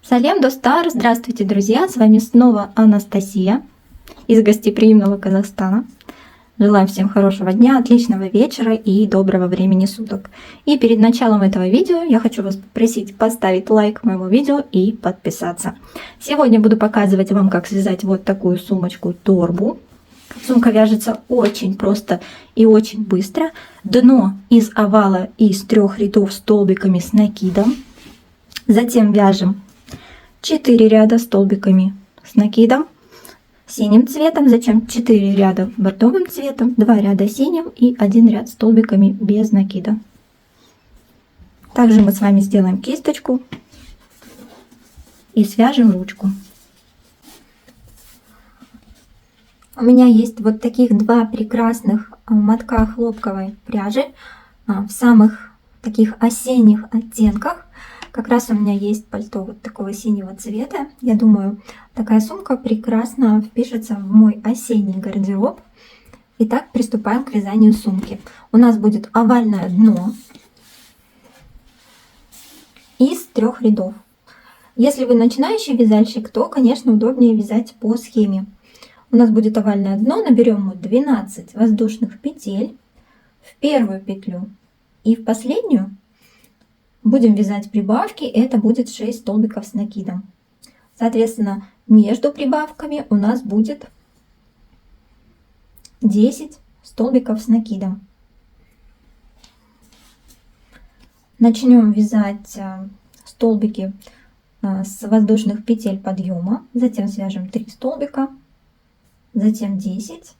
Салем Достар! Здравствуйте, друзья! С вами снова Анастасия из гостеприимного Казахстана. Желаю всем хорошего дня, отличного вечера и доброго времени суток. И перед началом этого видео я хочу вас попросить поставить лайк моему видео и подписаться. Сегодня буду показывать вам, как связать вот такую сумочку-торбу. Сумка вяжется очень просто и очень быстро. Дно из овала из 3 рядов столбиками с накидом. Затем вяжем 4 ряда столбиками с накидом синим цветом, затем 4 ряда бордовым цветом, 2 ряда синим и 1 ряд столбиками без накида. Также мы с вами сделаем кисточку и свяжем ручку. У меня есть вот таких 2 прекрасных мотка хлопковой пряжи в самых таких осенних оттенках. Как раз у меня есть пальто вот такого синего цвета. Я думаю, такая сумка прекрасно впишется в мой осенний гардероб. Итак, приступаем к вязанию сумки. У нас будет овальное дно из 3 рядов. Если вы начинающий вязальщик, то, конечно, удобнее вязать по схеме. У нас будет овальное дно, наберем мы 12 воздушных петель в первую петлю и в последнюю. Будем вязать прибавки, это будет 6 столбиков с накидом. Соответственно, между прибавками у нас будет 10 столбиков с накидом. Начнем вязать столбики с воздушных петель подъема, затем свяжем 3 столбика, затем 10,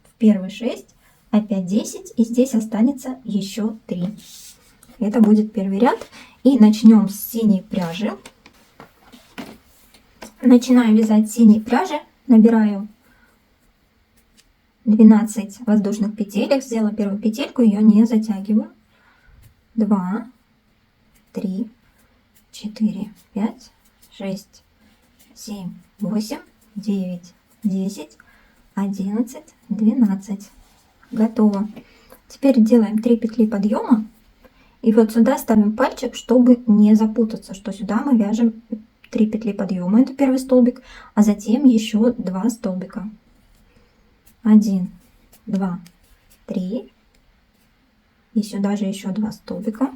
в первый 6, опять 10 и здесь останется еще 3. Это будет первый ряд. И начнем с синей пряжи. Начинаю вязать синей пряжи. Набираю 12 воздушных петелек. Сделала первую петельку, ее не затягиваю. 2, 3, 4, 5, 6, 7, 8, 9, 10, 11, 12. Готово. Теперь делаем 3 петли подъема. И вот сюда ставим пальчик, чтобы не запутаться, что сюда мы вяжем 3 петли подъема, это первый столбик, а затем еще 2 столбика. 1, 2, 3. И сюда же еще 2 столбика.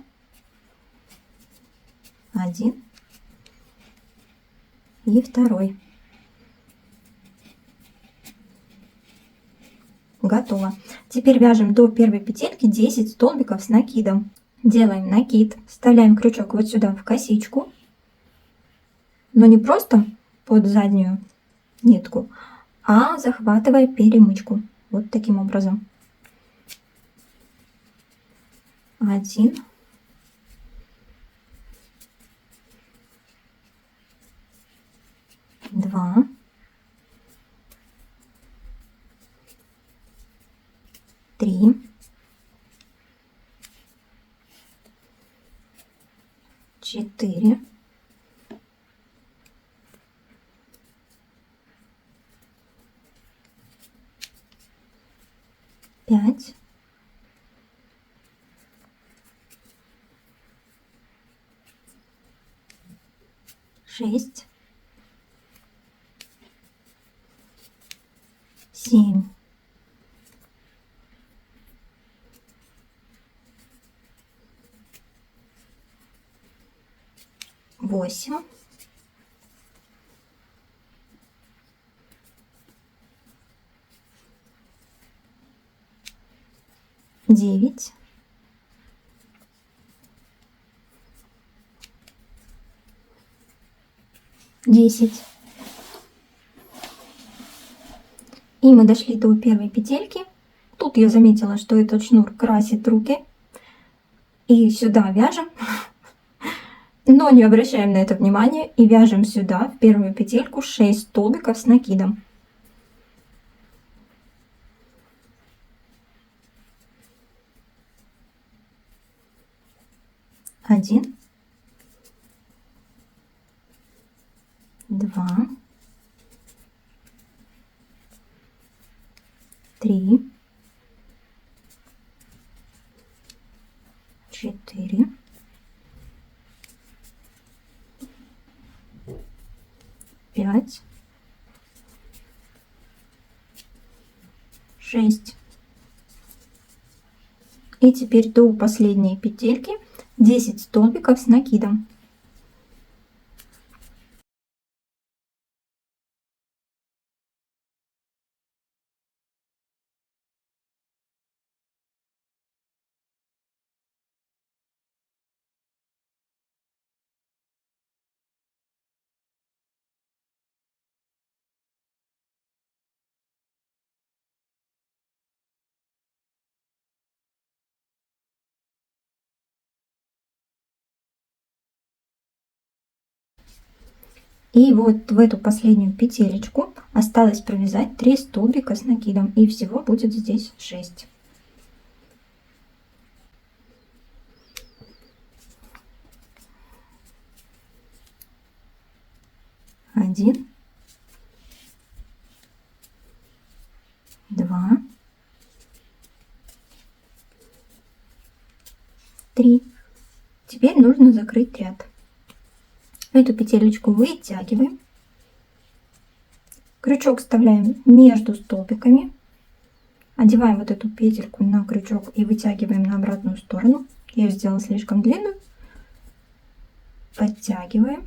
1 и второй. Готово. Теперь вяжем до первой петельки 10 столбиков с накидом. Делаем накид, вставляем крючок вот сюда в косичку, но не просто под заднюю нитку, а захватывая перемычку. Вот таким образом. 1, 2, 3, 4, 5, 6, 7, 8, 9, 10. И мы дошли до первой петельки. Тут я заметила, что этот шнур красит руки. И сюда вяжем. Но не обращаем на это внимания и вяжем сюда в первую петельку 6 столбиков с накидом. 1, 2, 3, 4, 5, 6. И теперь до последней петельки 10 столбиков с накидом. И вот в эту последнюю петелечку осталось провязать 3 столбика с накидом, и всего будет здесь 6. Один, 2, 3. Теперь нужно закрыть ряд. Эту петелечку вытягиваем, крючок вставляем между столбиками, одеваем вот эту петельку на крючок и вытягиваем на обратную сторону. Я ее сделала слишком длинную. Подтягиваем,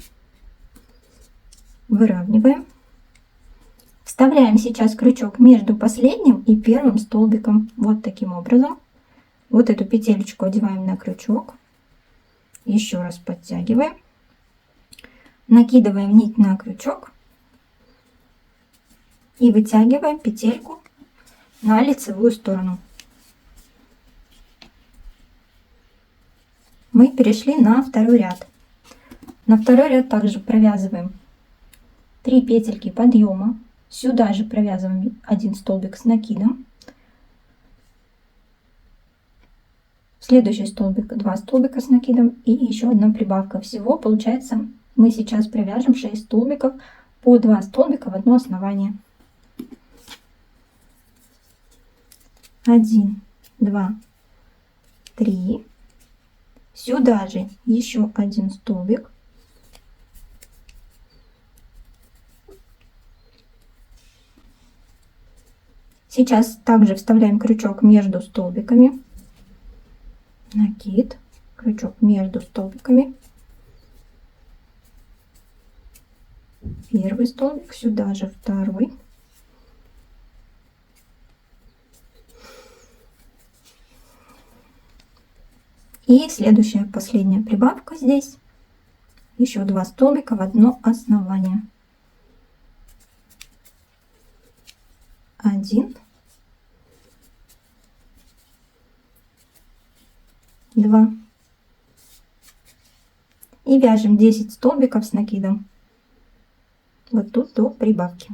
выравниваем. Вставляем сейчас крючок между последним и первым столбиком, вот таким образом. Вот эту петелечку одеваем на крючок, еще раз подтягиваем. Накидываем нить на крючок и вытягиваем петельку на лицевую сторону. Мы перешли на второй ряд. На второй ряд также провязываем 3 петельки подъема. Сюда же провязываем 1 столбик с накидом. Следующий столбик 2 столбика с накидом и еще одна прибавка. Всего получается мы сейчас провяжем 6 столбиков по 2 столбика в одно основание. 1, 2, 3. Сюда же еще 1 столбик. Сейчас также вставляем крючок между столбиками. Накид, крючок между столбиками. Первый столбик, сюда же второй. И следующая, последняя прибавка здесь. Еще 2 столбика в одно основание. 1, 2. И вяжем 10 столбиков с накидом. Вот тут до прибавки.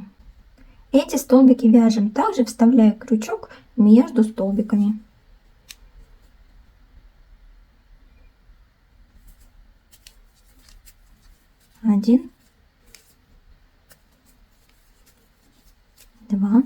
Эти столбики вяжем также, вставляя крючок между столбиками. Один, 2.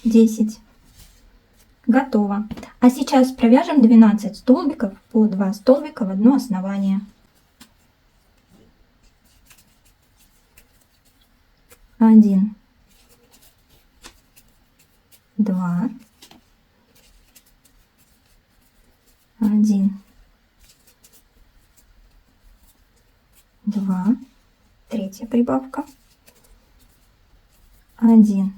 Десять. Готово. А сейчас провяжем 12 столбиков по 2 столбика в одно основание. 1, 2, 1, 2, третья прибавка, 1,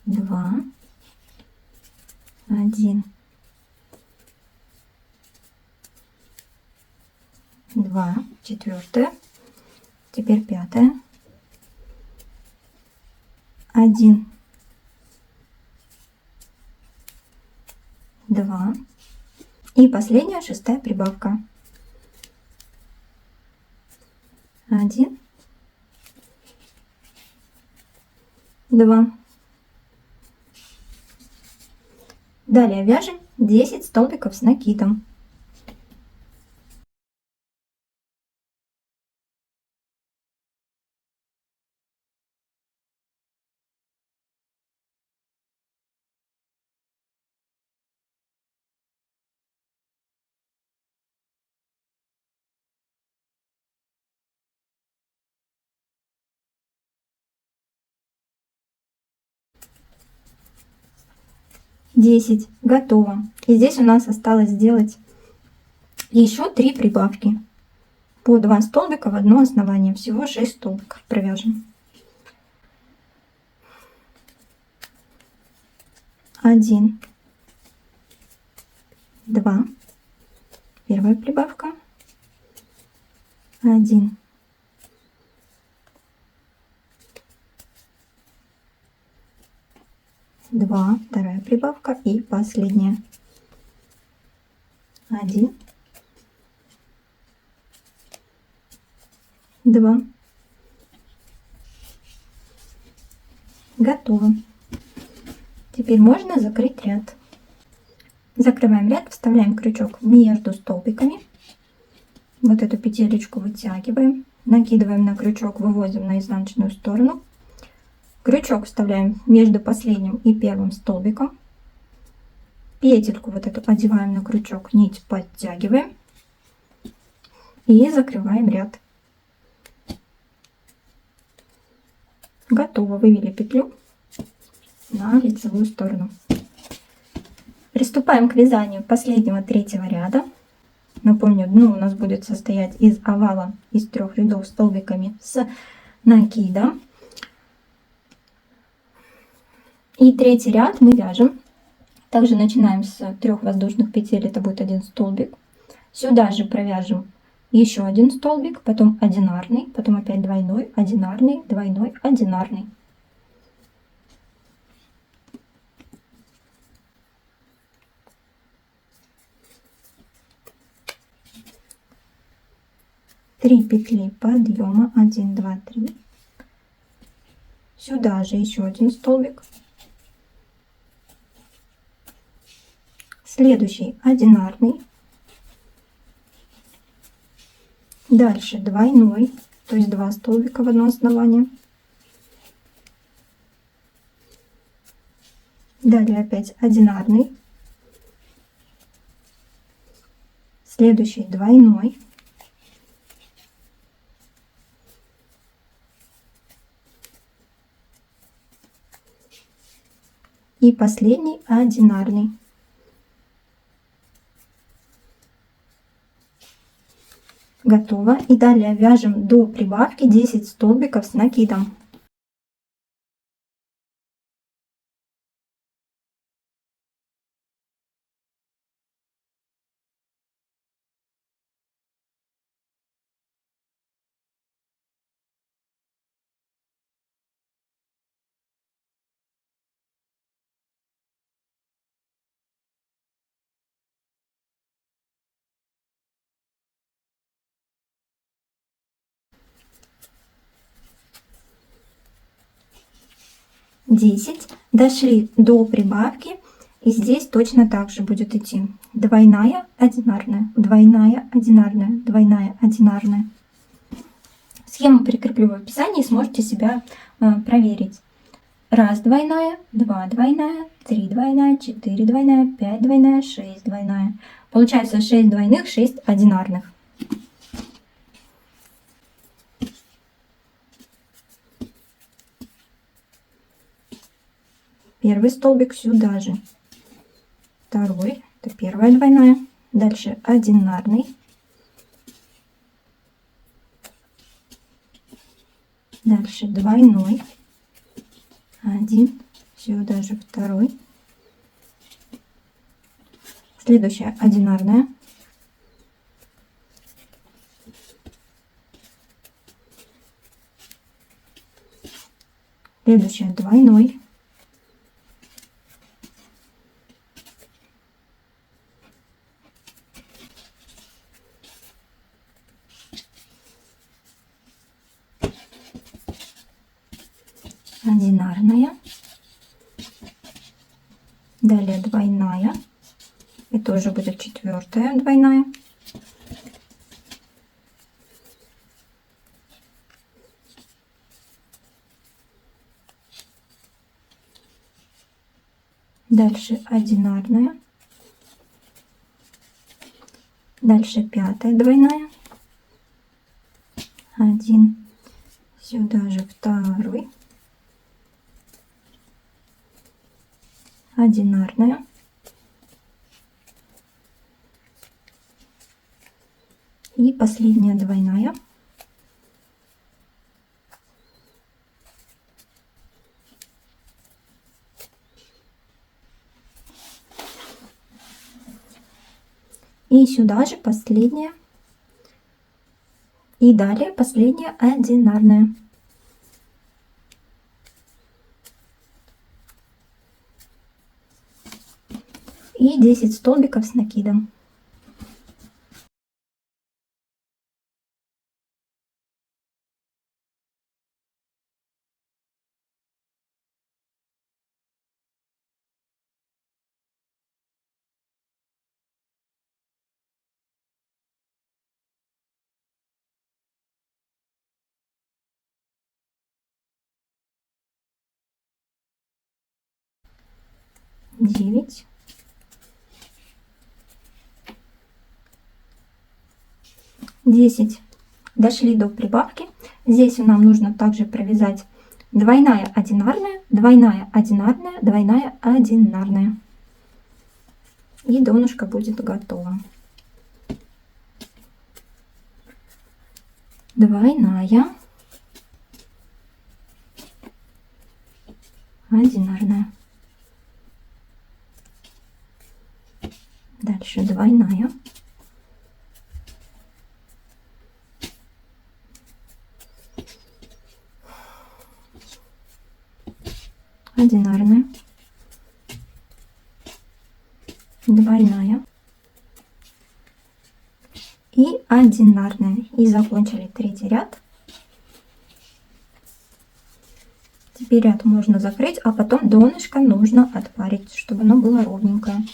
2, 1, 2, четвертая, теперь пятая, 1, 2 и последняя, шестая прибавка. 1, 2. Далее вяжем 10 столбиков с накидом. Десять. Готово. И здесь у нас осталось сделать еще 3 прибавки. По 2 столбика в одно основание. Всего 6 столбиков провяжем. 1, 2. Первая прибавка. 1. 2, вторая прибавка и последняя. 1, 2. Готово. Теперь можно закрыть ряд. Закрываем ряд, вставляем крючок между столбиками. Вот эту петелечку вытягиваем, накидываем на крючок, выводим на изнаночную сторону. Крючок вставляем между последним и первым столбиком. Петельку вот эту одеваем на крючок, нить подтягиваем и закрываем ряд. Готово. Вывели петлю на лицевую сторону. Приступаем к вязанию последнего 3-го ряда. Напомню, дно у нас будет состоять из овала из 3 рядов столбиками с накидом. И 3-й ряд мы вяжем. Также начинаем с 3 воздушных петель, это будет 1 столбик. Сюда же провяжем еще 1 столбик, потом одинарный, потом опять двойной, одинарный, двойной, одинарный. Три петли подъема, 1, 2, 3. Сюда же еще 1 столбик. Следующий одинарный. Дальше двойной, то есть 2 столбика в одно основание. Далее опять одинарный. Следующий двойной. И последний одинарный. Готово. И далее вяжем до прибавки 10 столбиков с накидом. Дошли до прибавки, и здесь точно так же будет идти двойная, одинарная, двойная, одинарная, двойная, одинарная. Схему прикреплю в описании, сможете себя проверить. Раз двойная, 2 двойная, 3 двойная, 4 двойная, 5 двойная, 6 двойная. Получается 6 двойных, 6 одинарных. Первый столбик сюда же. Второй, это первая двойная. Дальше одинарный. Дальше двойной. 1. Сюда же второй. Следующая одинарная. Следующая двойной. Одинарная. Далее двойная. Это уже будет 4-я двойная. Дальше одинарная. Дальше 5-я двойная. 1. Сюда же 2-й. Одинарная. И последняя двойная. И сюда же последняя. И далее последняя одинарная. И 10 столбиков с накидом. Девять. 10. Дошли до прибавки. Здесь нам нужно также провязать двойная одинарная, двойная одинарная, двойная одинарная. И донышко будет готово. Двойная, одинарная. Дальше двойная. Одинарная. Двойная. И одинарная. И закончили 3-й ряд. Теперь ряд можно закрыть, а потом донышко нужно отпарить, чтобы оно было ровненькое.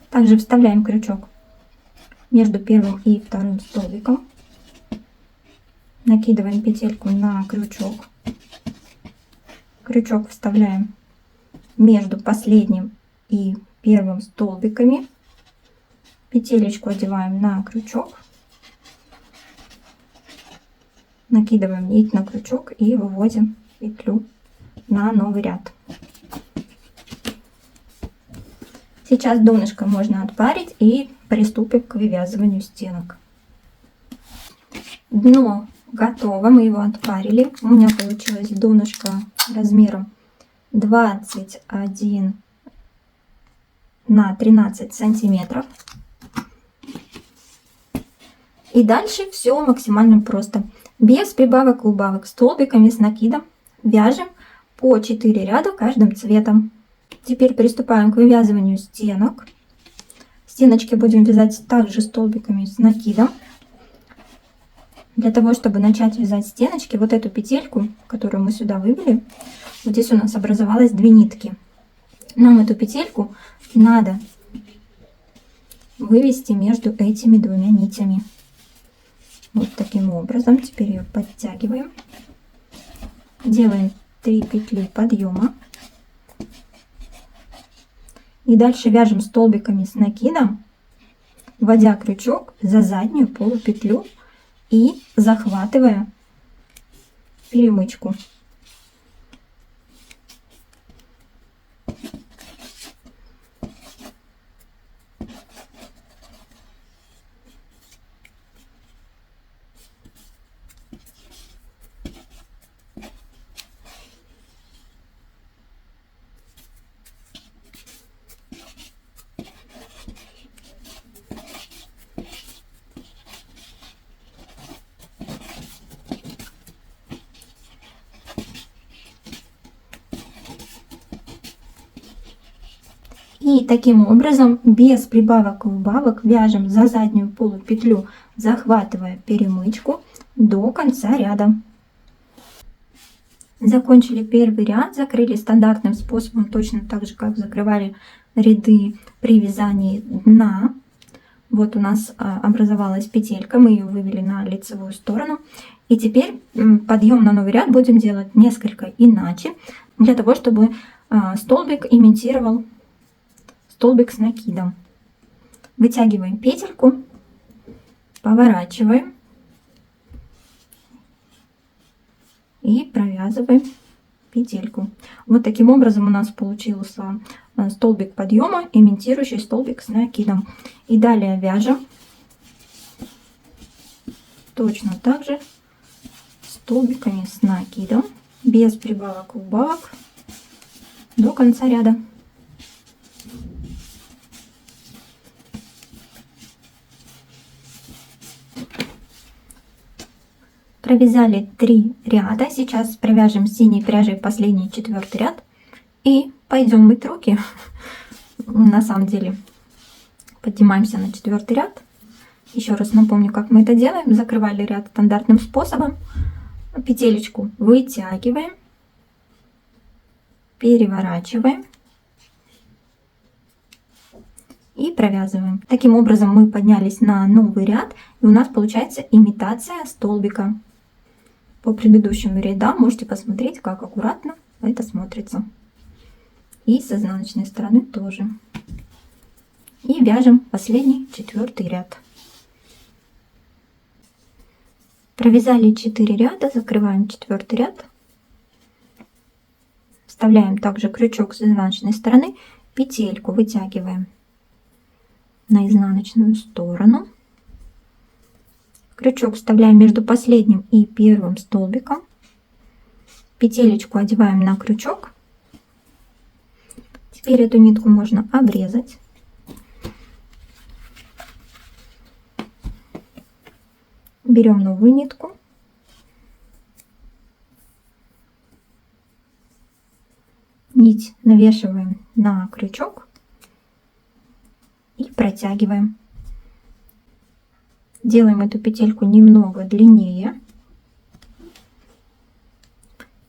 Также вставляем крючок между первым и вторым столбиком. Накидываем петельку на крючок. Крючок вставляем между последним и первым столбиками. Петелечку одеваем на крючок. Накидываем нить на крючок и выводим петлю на новый ряд. Сейчас донышко можно отпарить и приступим к вывязыванию стенок. Дно готово, мы его отпарили. У меня получилось донышко размером 21 на 13 сантиметров. И дальше все максимально просто. Без прибавок и убавок, столбиками с накидом вяжем по 4 ряда каждым цветом. Теперь приступаем к вывязыванию стенок. Стеночки будем вязать также столбиками с накидом. Для того, чтобы начать вязать стеночки, вот эту петельку, которую мы сюда вывели, вот здесь у нас образовалось 2 нитки. Нам эту петельку надо вывести между этими 2 нитями. Вот таким образом. Теперь ее подтягиваем. Делаем 3 петли подъема. И дальше вяжем столбиками с накидом, вводя крючок за заднюю полупетлю и захватывая перемычку. И таким образом, без прибавок и убавок, вяжем за заднюю полупетлю, захватывая перемычку до конца ряда. Закончили первый ряд, закрыли стандартным способом, точно так же, как закрывали ряды при вязании дна. Вот у нас образовалась петелька, мы ее вывели на лицевую сторону. И теперь подъем на новый ряд будем делать несколько иначе, для того, чтобы столбик имитировал столбик с накидом. Вытягиваем петельку, поворачиваем и провязываем петельку. Вот таким образом у нас получился столбик подъема, имитирующий столбик с накидом. И далее вяжем точно так же столбиками с накидом, без прибавок и убавок, до конца ряда. Провязали 3 ряда. Сейчас провяжем синей пряжей последний 4-й ряд и пойдем мыть руки. На самом деле поднимаемся на 4-й ряд. Еще раз напомню, как мы это делаем. Закрывали ряд стандартным способом. Петелечку вытягиваем, переворачиваем и провязываем. Таким образом мы поднялись на новый ряд, и у нас получается имитация столбика. По предыдущим рядам можете посмотреть, как аккуратно это смотрится. И с изнаночной стороны тоже. И вяжем последний 4-й ряд. Провязали 4 ряда, закрываем 4-й ряд. Вставляем также крючок с изнаночной стороны, петельку вытягиваем на изнаночную сторону. Крючок вставляем между последним и первым столбиком. Петелечку одеваем на крючок. Теперь эту нитку можно обрезать. Берем новую нитку. Нить навешиваем на крючок и протягиваем. Делаем эту петельку немного длиннее.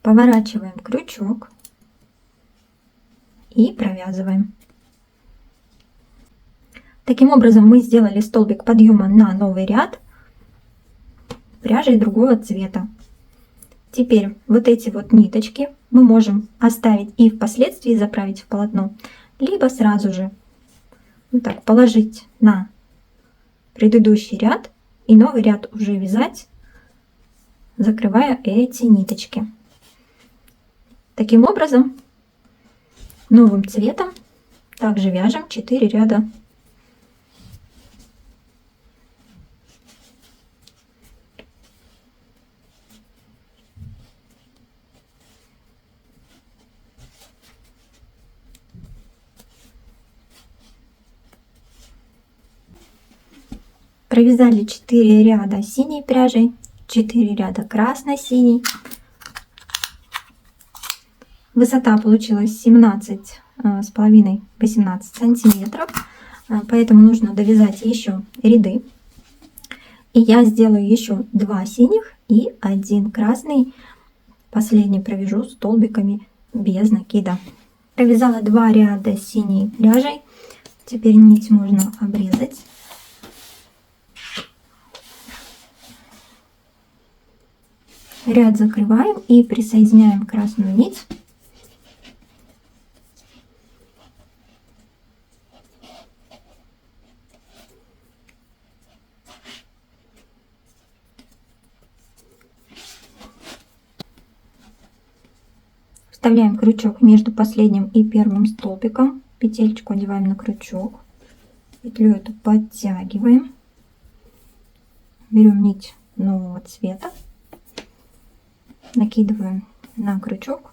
Поворачиваем крючок и провязываем. Таким образом мы сделали столбик подъема на новый ряд пряжей другого цвета. Теперь вот эти вот ниточки мы можем оставить и впоследствии заправить в полотно, либо сразу же вот так положить на предыдущий ряд и новый ряд уже вязать, закрывая эти ниточки. Таким образом, новым цветом также вяжем 4 ряда. Провязали 4 ряда синей пряжей, 4 ряда красно-синей. Высота получилась 17,5-18 сантиметров, поэтому нужно довязать еще ряды. И я сделаю еще 2 синих и 1 красный. Последний провяжу столбиками без накида. Провязала 2 ряда синей пряжей. Теперь нить можно обрезать. Ряд закрываем и присоединяем красную нить. Вставляем крючок между последним и первым столбиком. Петельку одеваем на крючок. Петлю эту подтягиваем. Берем нить нового цвета. Накидываем на крючок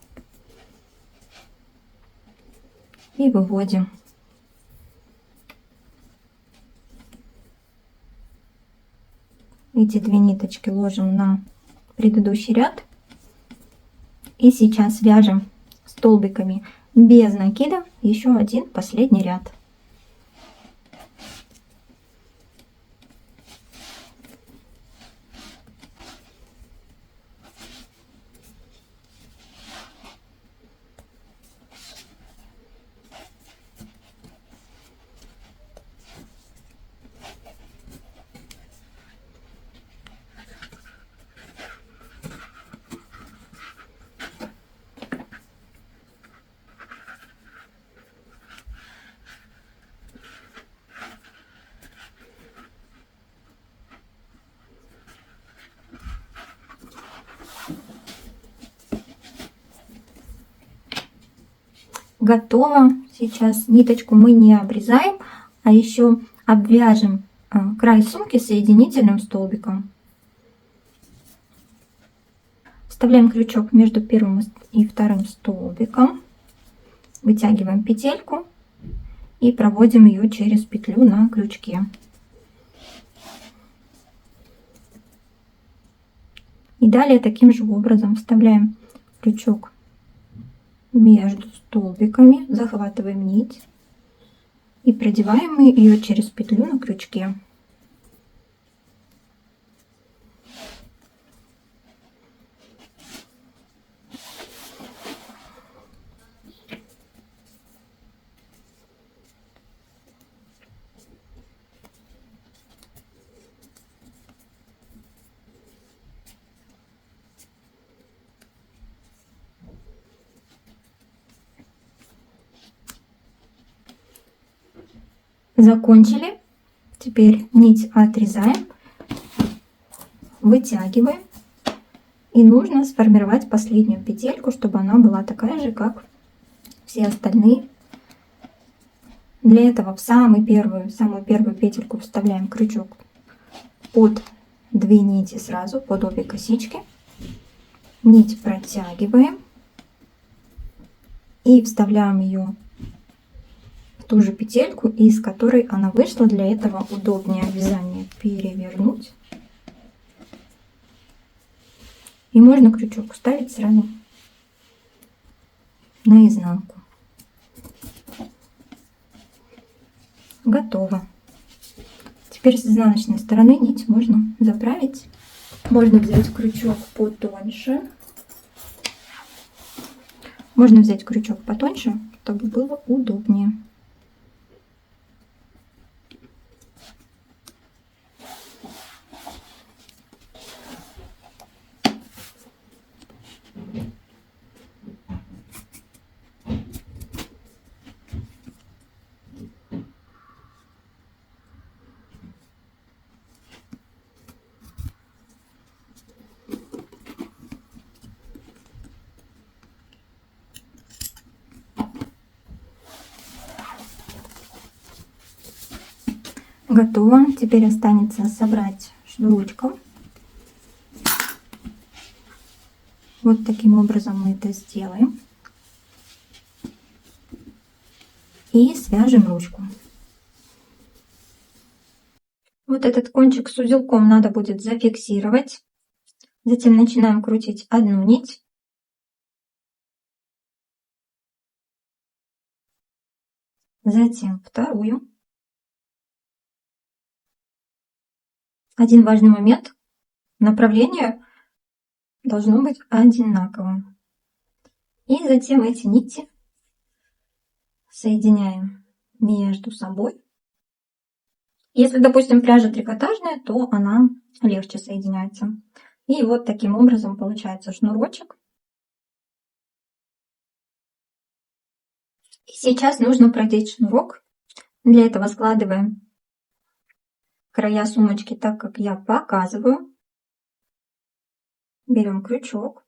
и выводим. Эти 2 ниточки ложим на предыдущий ряд. И сейчас вяжем столбиками без накида еще 1 последний ряд. готово. Сейчас ниточку мы не обрезаем, а еще обвяжем край сумки соединительным столбиком. Вставляем крючок между первым и вторым столбиком, вытягиваем петельку и проводим ее через петлю на крючке. И далее таким же образом вставляем крючок между столбиками, захватываем нить и продеваем ее через петлю на крючке. Закончили. Теперь нить отрезаем, вытягиваем. И нужно сформировать последнюю петельку, чтобы она была такая же, как все остальные. Для этого в самую первую петельку вставляем крючок под 2 нити сразу, под обе косички. Нить протягиваем и вставляем ее в ту же петельку, из которой она вышла. Для этого удобнее вязание перевернуть. И можно крючок ставить сразу на изнанку. Готово. Теперь с изнаночной стороны нить можно заправить. Можно взять крючок потоньше. Можно взять крючок потоньше, чтобы было удобнее. Готово. Теперь останется собрать шнурочком. Вот таким образом мы это сделаем. И свяжем ручку. Вот этот кончик с узелком надо будет зафиксировать. Затем начинаем крутить одну нить. Затем вторую. Один важный момент. Направление должно быть одинаковым. И затем эти нити соединяем между собой. Если, допустим, пряжа трикотажная, то она легче соединяется. И вот таким образом получается шнурочек. И сейчас нужно продеть шнурок. Для этого складываем края сумочки так, как я показываю. Берем крючок.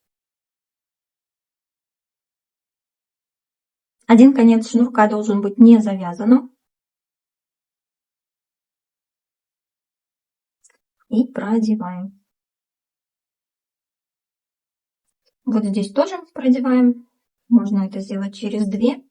Один конец шнурка должен быть не завязанным. И продеваем. Вот здесь тоже продеваем. Можно это сделать через 2.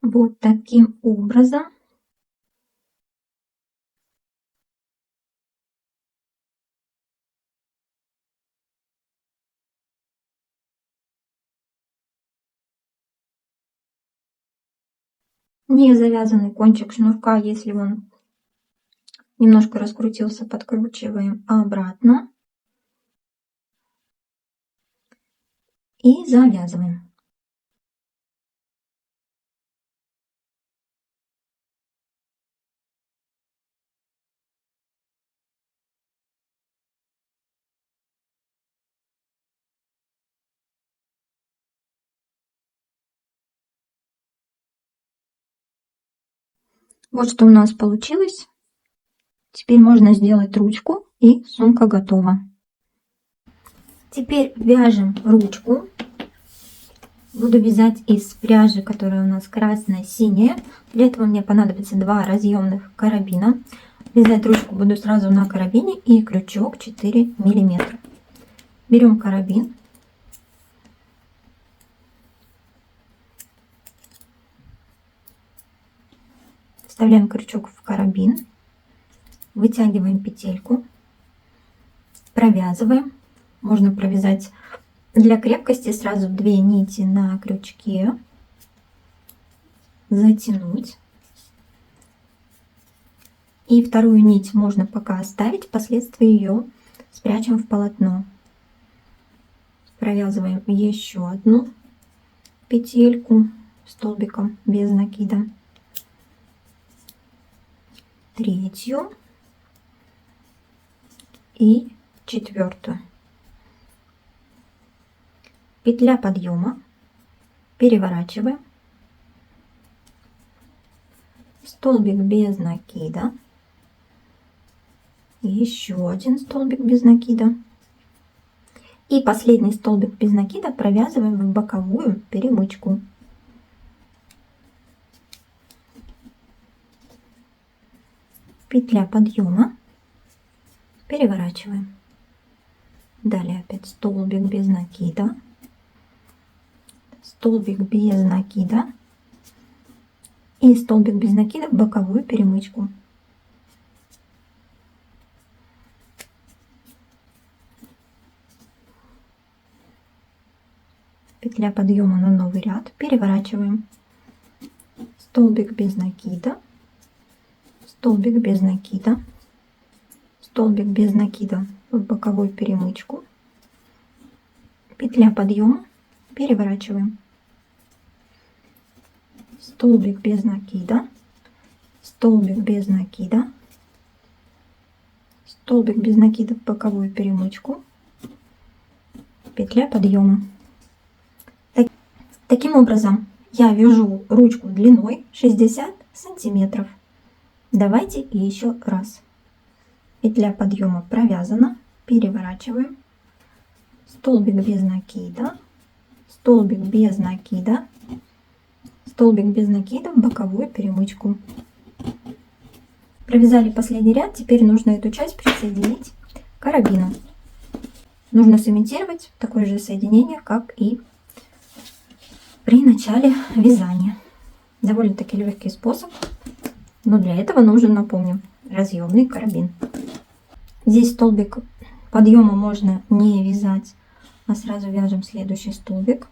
Вот таким образом. Не завязанный кончик шнурка, если он немножко раскрутился, подкручиваем обратно и завязываем. Вот что у нас получилось. Теперь можно сделать ручку, и сумка готова. Теперь вяжем ручку. Буду вязать из пряжи, которая у нас красно-синяя. Для этого мне понадобится 2 разъемных карабина. Вязать ручку буду сразу на карабине и крючок 4 мм. Берем карабин. Вставляем крючок в карабин. Вытягиваем петельку. Провязываем. Можно провязать для крепкости сразу 2 нити на крючке. Затянуть. И вторую нить можно пока оставить, впоследствии ее спрячем в полотно. Провязываем еще одну петельку столбиком без накида. Третью и четвертую. Петля подъема. Переворачиваем. Столбик без накида. Еще один столбик без накида. И последний столбик без накида провязываем в боковую перемычку. Петля подъема. Переворачиваем. Далее опять столбик без накида. Столбик без накида. И столбик без накида в боковую перемычку. Петля подъема на новый ряд. Переворачиваем. Столбик без накида. Столбик без накида. Столбик без накида в боковую перемычку. Петля подъема. Переворачиваем. Столбик без накида. Столбик без накида. Столбик без накида в боковую перемычку. Петля подъема. Таким образом я вяжу ручку длиной 60 сантиметров. Давайте еще раз. Петля подъема провязана. Переворачиваем. Столбик без накида. Столбик без накида. Столбик без накида в боковую перемычку. Провязали последний ряд. Теперь нужно эту часть присоединить к карабину. Нужно сымитировать такое же соединение, как и при начале вязания. Довольно-таки легкий способ, но для этого нужен, напомню, разъемный карабин. Здесь столбик подъема можно не вязать, а сразу вяжем следующий столбик.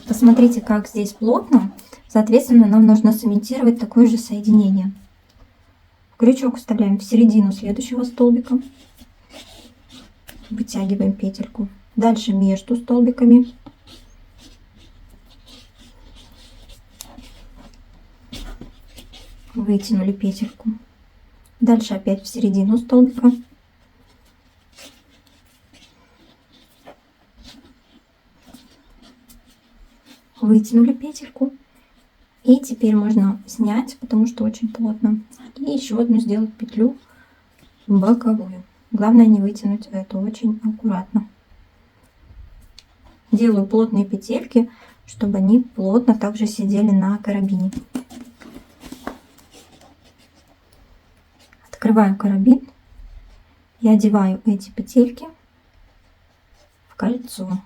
Посмотрите, как здесь плотно. Соответственно, нам нужно сымитировать такое же соединение. Крючок вставляем в середину следующего столбика. Вытягиваем петельку. Дальше между столбиками. Вытянули петельку. Дальше опять в середину столбика. Вытянули петельку. И теперь можно снять, потому что очень плотно. И еще одну сделать петлю боковую. Главное не вытянуть это очень аккуратно. Делаю плотные петельки, чтобы они плотно также сидели на карабине. Открываю карабин и одеваю эти петельки в кольцо.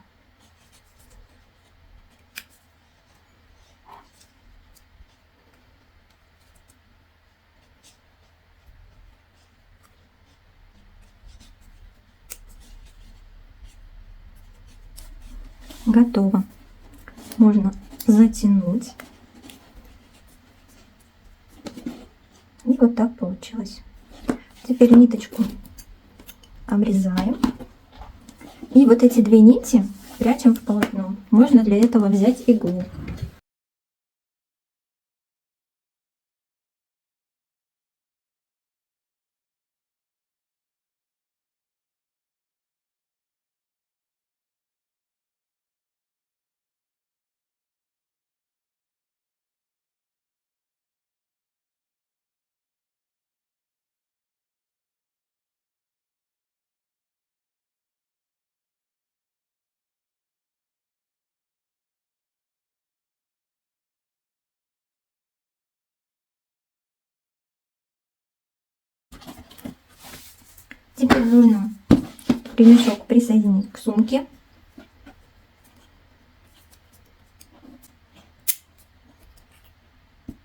Готово. Можно затянуть. И вот так получилось. Теперь ниточку обрезаем. И вот эти две нити прячем в полотно. Можно для этого взять иглу. Теперь нужно ремешок присоединить к сумке.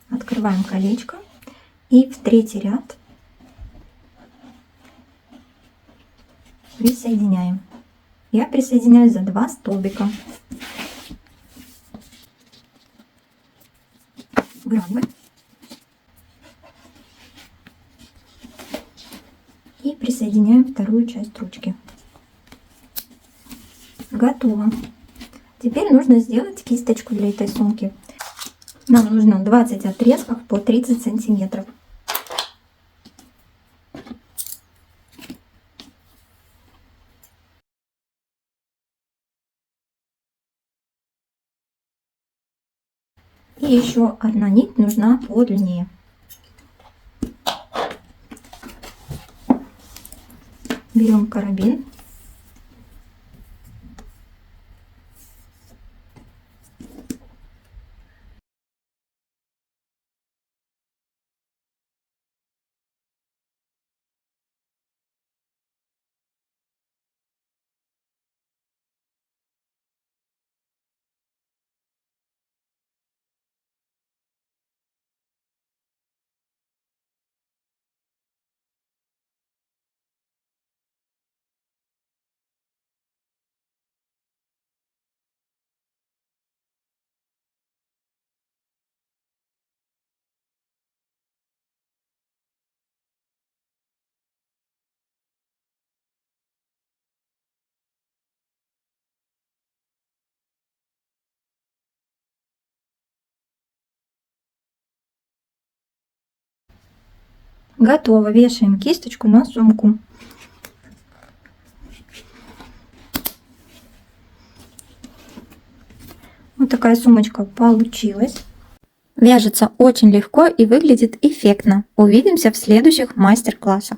Открываем колечко и в третий ряд присоединяем. Я присоединяю за 2 столбика. Граммы. И присоединяем вторую часть ручки. Готово. Теперь нужно сделать кисточку для этой сумки. Нам нужно 20 отрезков по 30 сантиметров. И еще одна нить нужна подлиннее. Берем карабин. Готово. Вешаем кисточку на сумку. Вот такая сумочка получилась. Вяжется очень легко и выглядит эффектно. Увидимся в следующих мастер-классах.